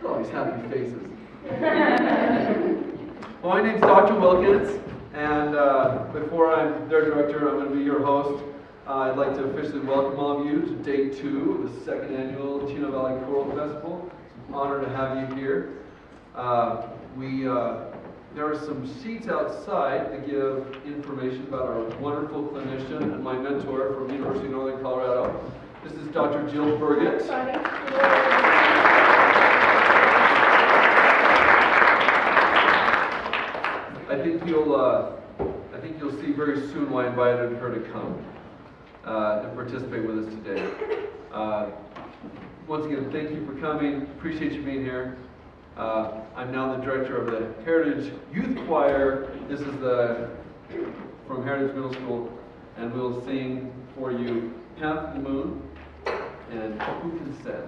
all these happy faces. Well, my name's Dr. Wilkins, and before I'm their director, I'm going to be your host. I'd like to officially welcome all of you to day 2 of the second annual Chino Valley Choral Festival. It's an honor to have you here. There are some seats outside to give information about our wonderful clinician and my mentor from University of Northern Colorado. This is Dr. Jill Burgett. I think you'll see very soon why I invited her to come and participate with us today. Once again, thank you for coming. Appreciate you being here. I'm now the director of the Heritage Youth Choir. This is from Heritage Middle School, and we'll sing for you Path to the Moon and Who Can Say.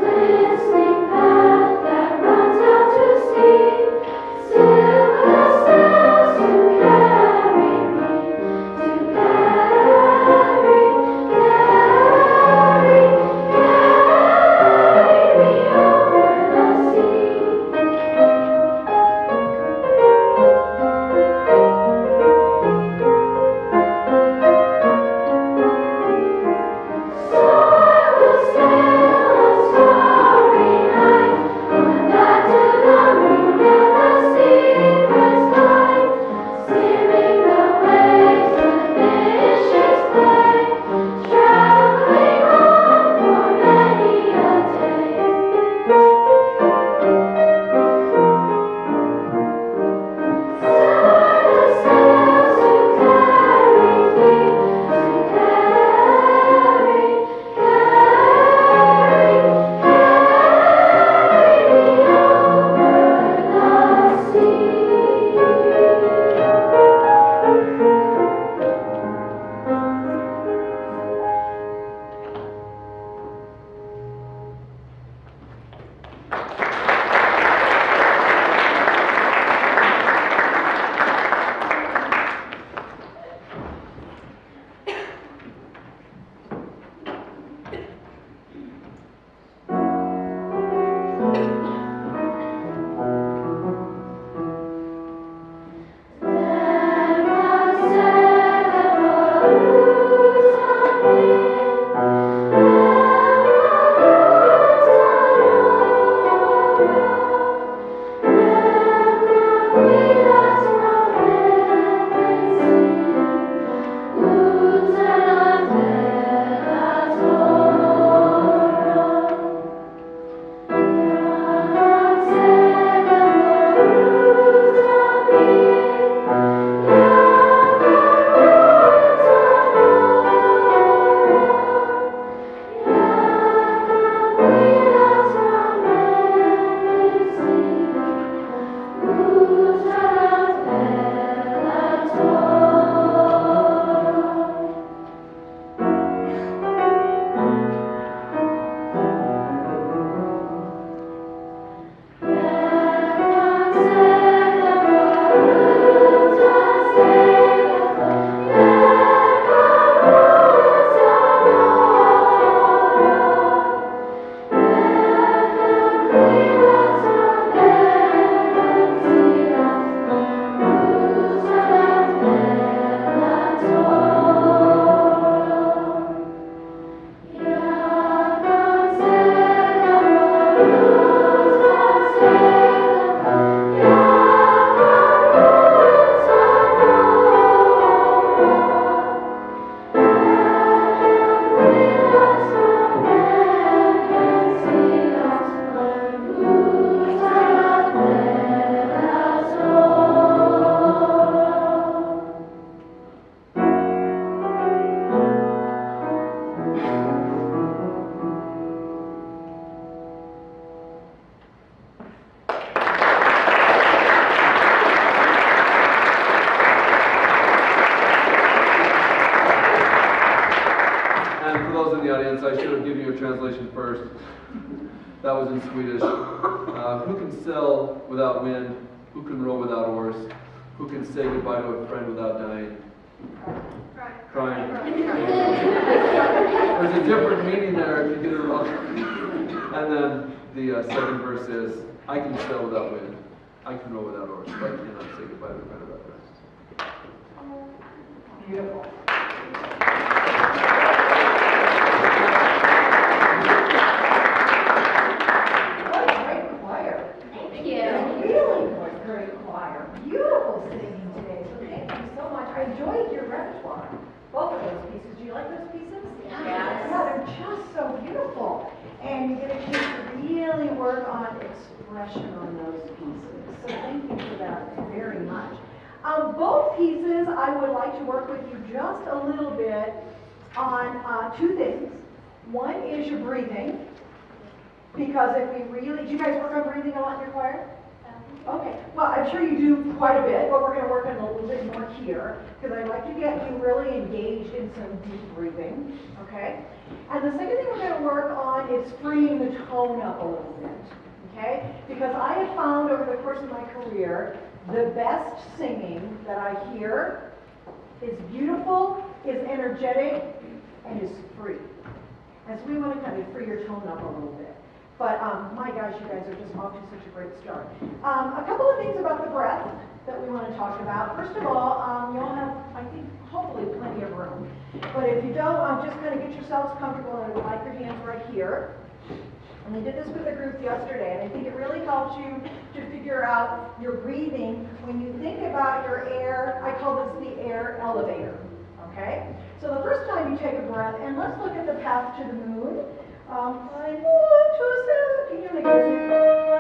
Listening path That was in Swedish. Who can sail without wind? Who can row without oars? Who can say goodbye to a friend without dying? Crying. There's a different meaning there if you get it wrong. And then the second verse is, I can sail without wind. I can row without oars, but I cannot say goodbye to a friend without dying. Beautiful. What a great choir. Thank you. Really was great choir. Beautiful singing today, so thank you so much. I enjoyed your repertoire. Both of those pieces. Do you like those pieces? Yes. Yeah, they're just so beautiful. And you get a chance to really work on expression on those pieces. So thank you for that very much. Both pieces, I would like to work with you just a little bit on two things. One is your breathing, because if we really, do you guys work on breathing a lot in your choir? Okay, well, I'm sure you do quite a bit, but we're going to work on a little bit more here, because I'd like to get you really engaged in some deep breathing, okay? And the second thing we're going to work on is freeing the tone up a little bit, okay? Because I have found over the course of my career, the best singing that I hear is beautiful, is energetic, and is free. And so we want to kind of free your tone up a little bit. But my gosh, you guys are just off to such a great start. A couple of things about the breath that we want to talk about. First of all, you'll have, I think, hopefully plenty of room. But if you don't, just kind of get yourselves comfortable and like your hands right here. And we did this with a group yesterday, and I think it really helps you to figure out your breathing when you think about your air. I call this the air elevator, okay? So the first time you take a breath, and let's look at the path to the moon. I want to sail. Can you hear me, guys?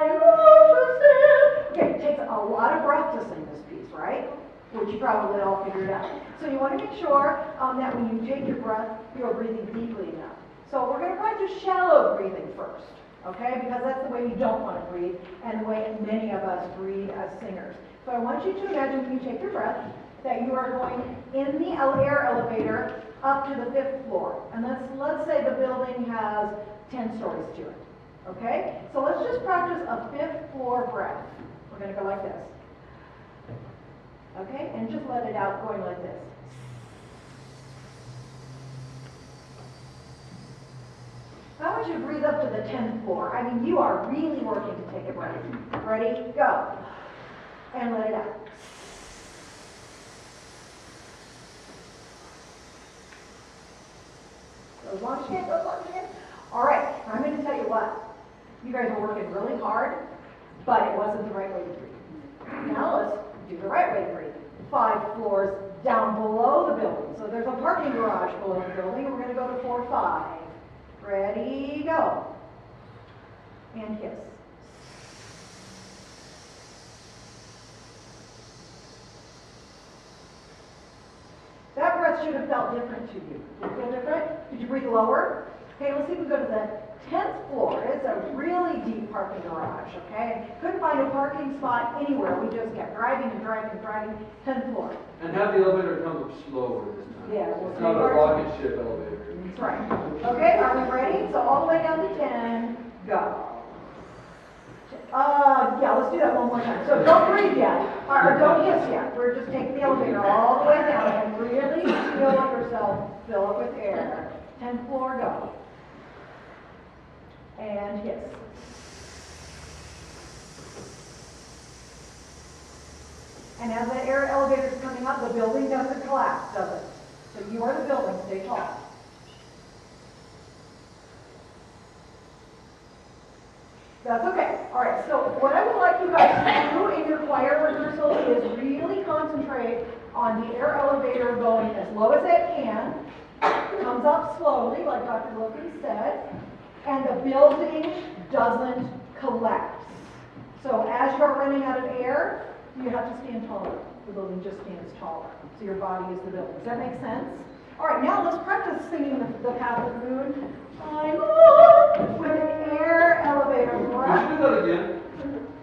I want to sail. Okay, it takes a lot of breath to sing this piece, right? Which you probably all figured out. So you want to make sure that when you take your breath, you are breathing deeply enough. So we're going to practice shallow breathing first, okay? Because that's the way you don't want to breathe, and the way many of us breathe as singers. So I want you to imagine when you take your breath that you are going in the air elevator up to the 5th floor. And let's say the building has 10 stories to it, okay? So let's just practice a 5th floor breath. We're going to go like this, okay? And just let it out going like this. I want you to breathe up to the 10th floor. I mean, you are really working to take a breath. Ready? Go. And let it out. Go as long as you can, go as long as you can. All right, I'm going to tell you what. You guys are working really hard, but it wasn't the right way to breathe. Now let's do the right way to breathe. 5 floors down below the building. So there's a parking garage below the building, and we're going to go to 4, 5. Ready, go. And kiss. That breath should have felt different to you. Did it feel different? Did you breathe lower? Okay, let's see if we go to the 10th floor. It's a really deep parking garage, okay? Couldn't find a parking spot anywhere. We just kept driving and driving and driving. 10th floor. And have the elevator come up slower this time. Yeah, we'll it's not a rocket ship elevator. That's right. Okay, are we ready? So all the way down to 10, go. Yeah, let's do that one more time. So don't breathe yet, or don't hiss yet. We're just taking the elevator all the way down and really feel yourself fill up with air. 10th floor, go. And hiss. And as the air elevator is coming up, the building doesn't collapse, does it? So you are the building, stay tall. That's okay. All right, so what I would like you guys to do in your choir rehearsal is really concentrate on the air elevator going as low as it can, comes up slowly, like Dr. Wilkins said, and the building doesn't collapse. So as you're running out of air, you have to stand taller. The building just stands taller. So your body is the building. Does that make sense? All right, now let's practice singing the Path of the Moon. I love with an air elevator. Let's do that again.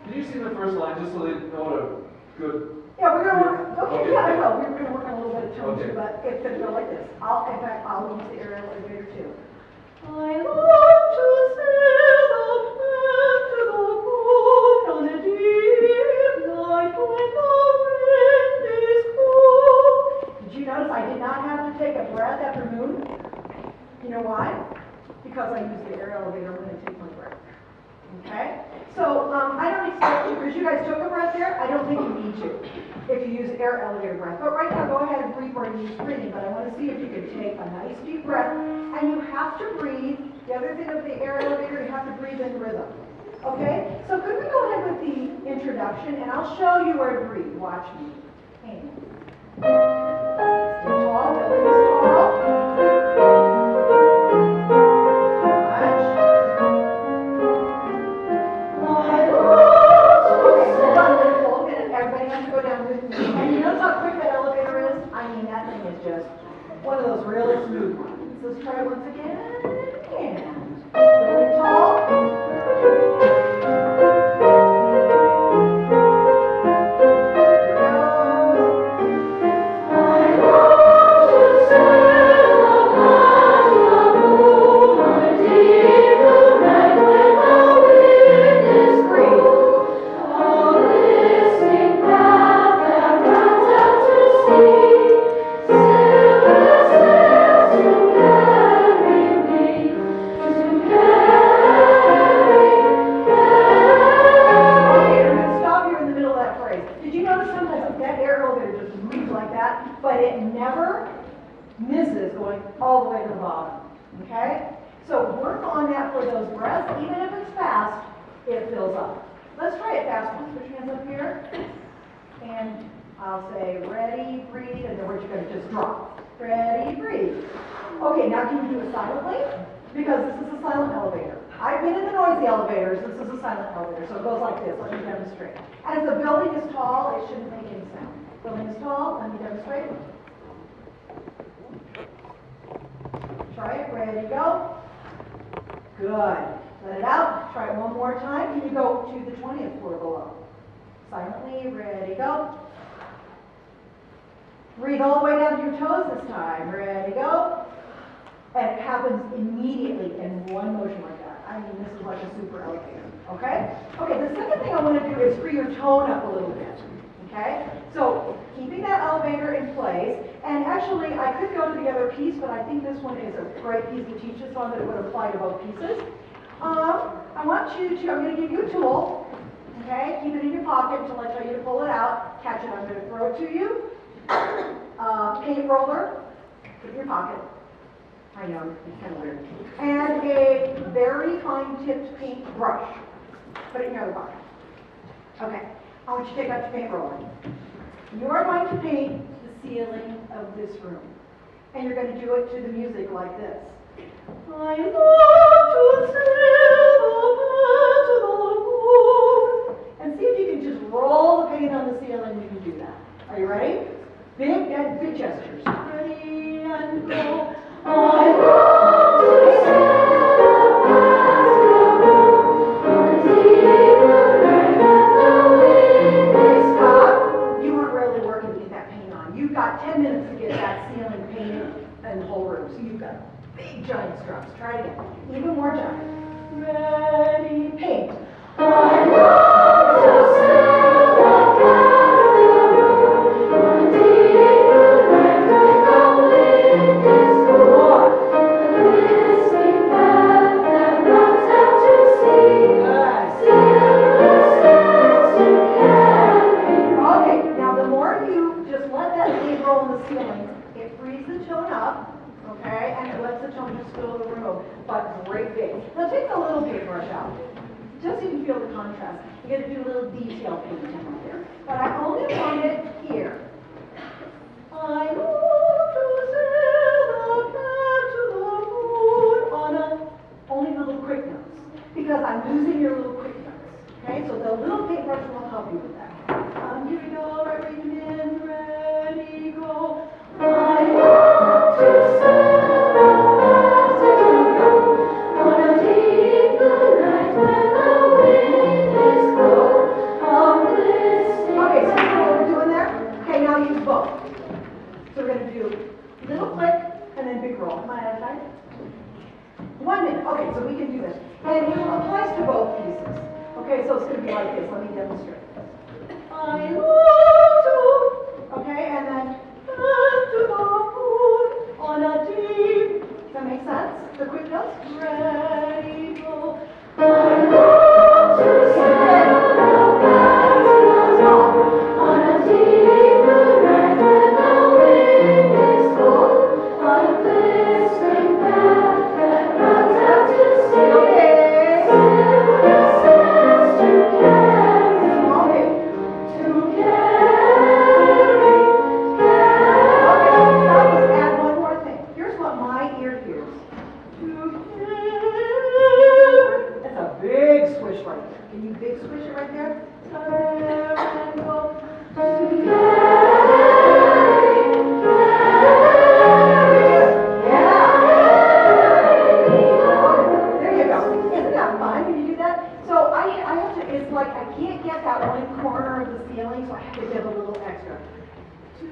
Can you sing the first line just so they know what a good... Yeah, we're going to work... Okay, yeah, I will. We're going to work on a little bit of tone Okay. too, but it's going to go like this. In fact, I'll use the air elevator too. I love to sail because I use the air elevator, I'm going to take my breath. Okay? So I don't expect you, because you guys took a breath there, I don't think you need to if you use air elevator breath. But right now, go ahead and breathe where you use breathing, but I want to see if you can take a nice deep breath. And you have to breathe. The other thing of the air elevator, you have to breathe in rhythm. Okay? So could we go ahead with the introduction, and I'll show you where to breathe. Watch me. Hang on. Stay tall, building is tall. Everybody has to go down with me. And you notice how quick that elevator is? I mean, that thing is just one of those real smooth ones. Let's try it once again. And building tall. But it never misses going all the way to the bottom, okay? So work on that for those breaths. Even if it's fast, it fills up. Let's try it fast once. Put your hands up here. And I'll say, ready, breathe, and then we're just going to just drop. Ready, breathe. Okay, now can you do it silently? Because this is a silent elevator. I've been in the noisy elevators. This is a silent elevator, so it goes like this. Let me demonstrate. And if the building is tall, it shouldn't make any sound. Building is tall. Let me demonstrate. Try it. Ready, go. Good. Let it out. Try it one more time. Can you go to the 20th floor below? Silently. Ready, go. Breathe all the way down to your toes this time. Ready, go. And it happens immediately in one motion like that. I mean, this is like a super elevator. Okay? Okay, the second thing I want to do is free your tone up a little bit. Okay? So, keeping that elevator in place, and actually I could go to the other piece, but I think this one is a great piece to teach this on, that it would apply to both pieces. I want you to, I'm going to give you a tool, okay? Keep it in your pocket until I tell you to pull it out. Catch it, I'm going to throw it to you. Paint roller, put it in your pocket. I know, it's kind of weird. And a very fine-tipped paint brush. Put it in your other pocket. Okay. I want you to take out your paint roller. You are going to paint the ceiling of this room. And you're going to do it to the music like this. I love to sail the path of the moon. And see if you can just roll the paint on the ceiling. You can do that. Are you ready? Big gestures. Ready and go. I love to sail. You've got 10 minutes to get that ceiling painted and the whole room. So you've got big giant strokes. Try it again. Even more giant. Ready, paint. I love to sail the path on deep blue night when the wind is cold. The misty path that runs out to sea. Silver sands to carry. Okay, now the more you just let that paint roll in the ceiling, it frees the tone up, okay, and it lets the tone just fill the room, but great big. Now take the little paintbrush out, just so you can feel the contrast. You got to do a little detail painting here, but I only want it here. I love to sail the path to the moon on only the little quick notes, because I'm losing your little quick notes, okay, so the little paintbrush will help you with that. Here we go, right, breathing in, ready, go. I want to sail on a deep blue night when the wind is cold. Okay, so you know what we're doing there? Okay, now use both. So we're going to do little click and then big roll. Am I out of time? 1 minute. Okay, so we can do this. And it applies to both pieces. Okay, so it's going to be like this. Let me demonstrate. I love to, okay, and then to the moon on a deep, does that make sense? The quick notes? I have to, it's like I can't get that one corner of the ceiling, so I have to give a little extra. Did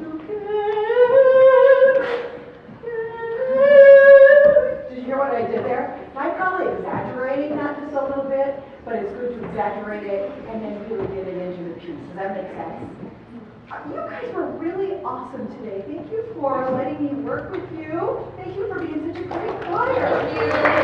you hear what I did there? I'm probably exaggerating that just a little bit, but it's good to exaggerate it and then really get it into the piece. Does that make sense? You guys were really awesome today. Thank you for letting me work with you. Thank you for being such a great choir. Thank you.